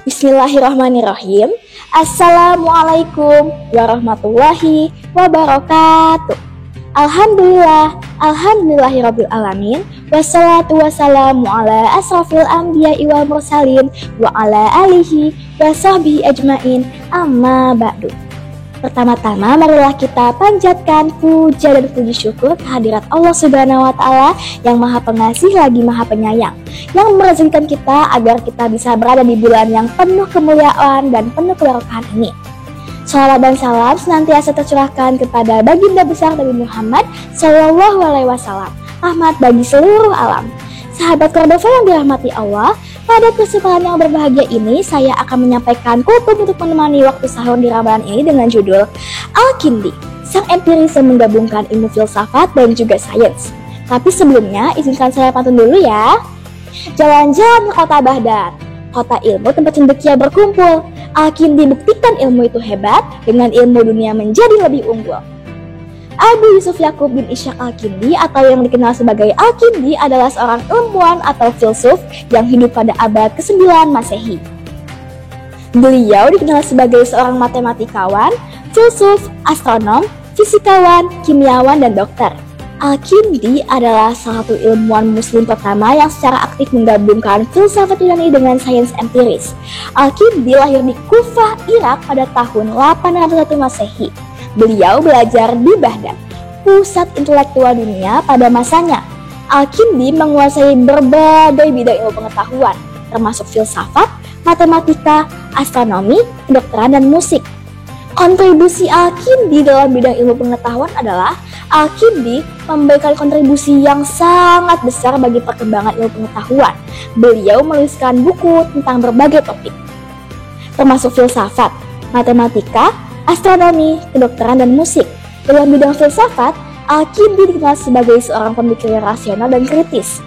Bismillahirrahmanirrahim. Assalamualaikum warahmatullahi wabarakatuh. Alhamdulillahirabbil alamin. Wassalatu wassalamu ala asrafil anbiya'i wal mursalin wa ala alihi wa sahbihi ajmain. Amma ba'du. Pertama-tama marilah kita panjatkan puja dan puji syukur kehadirat Allah Subhanahu wa Ta'ala yang Maha Pengasih lagi Maha Penyayang, yang merezekikan kita agar kita bisa berada di bulan yang penuh kemuliaan dan penuh keberkahan ini. Shalawat dan salam senantiasa tercurahkan kepada baginda besar Nabi Muhammad Sallallahu Alaihi Wasallam, rahmat bagi seluruh alam. Sahabat Cordova yang dirahmati Allah, pada kesempatan yang berbahagia ini saya akan menyampaikan kutub untuk menemani waktu sahur di Ramadan ini dengan judul Al-Kindi, sang empiris yang menggabungkan ilmu filsafat dan juga sains. Tapi sebelumnya izinkan saya pantun dulu ya. Jalan-jalan ke kota Baghdad, kota ilmu tempat cendekia berkumpul. Al-Kindi buktikan ilmu itu hebat, dengan ilmu dunia menjadi lebih unggul. Abu Yusuf Yakub bin Ishaq Al-Kindi atau yang dikenal sebagai Al-Kindi adalah seorang ilmuwan atau filsuf yang hidup pada abad ke-9 Masehi. Beliau dikenal sebagai seorang matematikawan, filsuf, astronom, fisikawan, kimiawan, dan dokter. Al-Kindi adalah salah satu ilmuwan muslim pertama yang secara aktif menggabungkan filsafat Yunani dengan sains empiris. Al-Kindi lahir di Kufah, Irak pada tahun 801 Masehi. Beliau belajar di Baghdad, pusat intelektual dunia pada masanya. Al-Kindi menguasai berbagai bidang ilmu pengetahuan, termasuk filsafat, matematika, astronomi, kedokteran, dan musik. Kontribusi Al-Kindi dalam bidang ilmu pengetahuan adalah Al-Kindi memberikan kontribusi yang sangat besar bagi perkembangan ilmu pengetahuan. Beliau menuliskan buku tentang berbagai topik, termasuk filsafat, matematika, astronomi, kedokteran, dan musik. Dalam bidang filsafat, Al-Kindi dikenal sebagai seorang pemikir yang rasional dan kritis.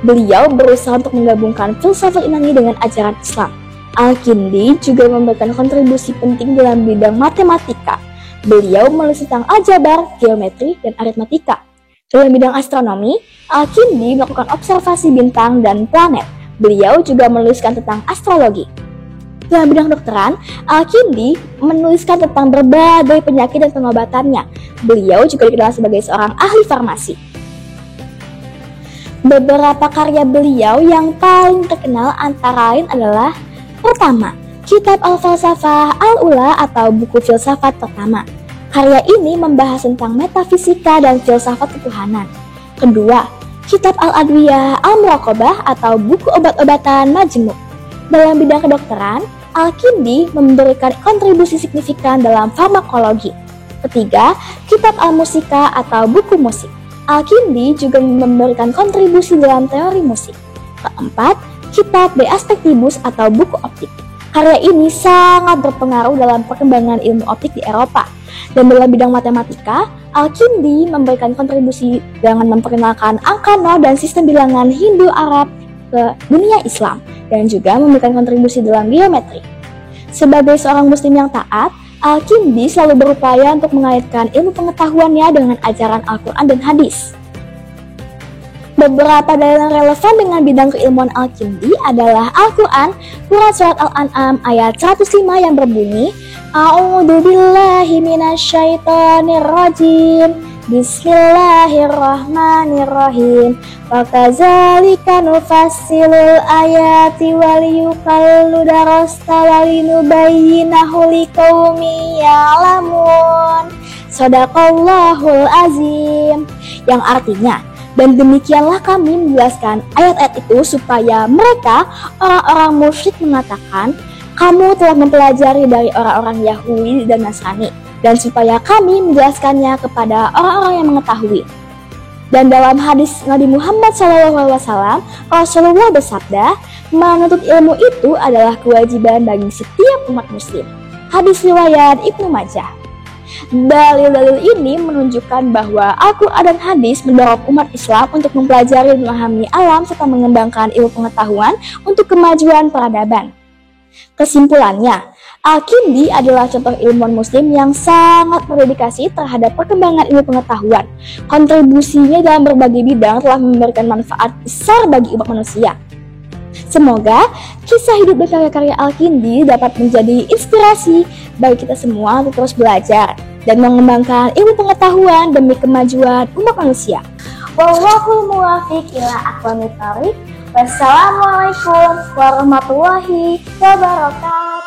Beliau berusaha untuk menggabungkan filsafat Yunani dengan ajaran Islam. Al-Kindi juga memberikan kontribusi penting dalam bidang matematika. Beliau menulis tentang aljabar, geometri, dan aritmatika. Dalam bidang astronomi, Al-Kindi melakukan observasi bintang dan planet. Beliau juga menuliskan tentang astrologi. Dalam bidang kedokteran, Al-Kindi menuliskan tentang berbagai penyakit dan pengobatannya. Beliau juga dikenal sebagai seorang ahli farmasi. Beberapa karya beliau yang paling terkenal antara lain adalah: pertama, Kitab Al-Falsafah Al-Ula atau buku filsafat pertama. Karya ini membahas tentang metafisika dan filsafat ketuhanan. Kedua, Kitab Al-Adwiyah Al-Muraqabah atau buku obat-obatan majmuk. Dalam bidang kedokteran, Al-Kindi memberikan kontribusi signifikan dalam farmakologi. Ketiga, Kitab Al-Musika atau buku musik. Al-Kindi juga memberikan kontribusi dalam teori musik. Keempat, Kitab De Aspectibus atau buku optik. Karya ini sangat berpengaruh dalam perkembangan ilmu optik di Eropa. Dan dalam bidang matematika, Al-Kindi memberikan kontribusi dengan memperkenalkan angka nol dan sistem bilangan Hindu-Arab ke dunia Islam, dan juga memberikan kontribusi dalam geometri. Sebagai seorang muslim yang taat, Al-Kindi selalu berupaya untuk mengaitkan ilmu pengetahuannya dengan ajaran Al-Quran dan hadis. Beberapa dalil yang relevan dengan bidang keilmuan Al-Kindi adalah Al-Quran, Quran Surat Al-An'am ayat 105 yang berbunyi, A'udzu billahi minasyaitonir rajim. Bismillahirrahmanirrahim. Wa kadzalika nufassilul ayati waliyuqallu darasta walinubayyinahu liqaumin ya'lamun. Shadaqallahul azim. Yang artinya, dan demikianlah kami menjelaskan ayat-ayat itu supaya mereka, orang-orang musyrik, mengatakan, kamu telah mempelajari dari orang-orang Yahudi dan Nasrani, dan supaya kami menjelaskannya kepada orang-orang yang mengetahui. Dan dalam hadis Nabi Muhammad SAW, Rasulullah bersabda, menuntut ilmu itu adalah kewajiban bagi setiap umat muslim. Hadis riwayat Ibnu Majah. Dalil-dalil ini menunjukkan bahwa Al-Quran dan hadis mendorong umat Islam untuk mempelajari dan memahami alam serta mengembangkan ilmu pengetahuan untuk kemajuan peradaban. Kesimpulannya, Al-Kindi adalah contoh ilmuwan muslim yang sangat berdedikasi terhadap perkembangan ilmu pengetahuan. Kontribusinya dalam berbagai bidang telah memberikan manfaat besar bagi umat manusia. Semoga kisah hidup dan karya-karya Al-Kindi dapat menjadi inspirasi bagi kita semua untuk terus belajar dan mengembangkan ilmu pengetahuan demi kemajuan umat manusia. Wallahul muwaffiq ila aqwamit thoriq. Wassalamualaikum warahmatullahi wabarakatuh.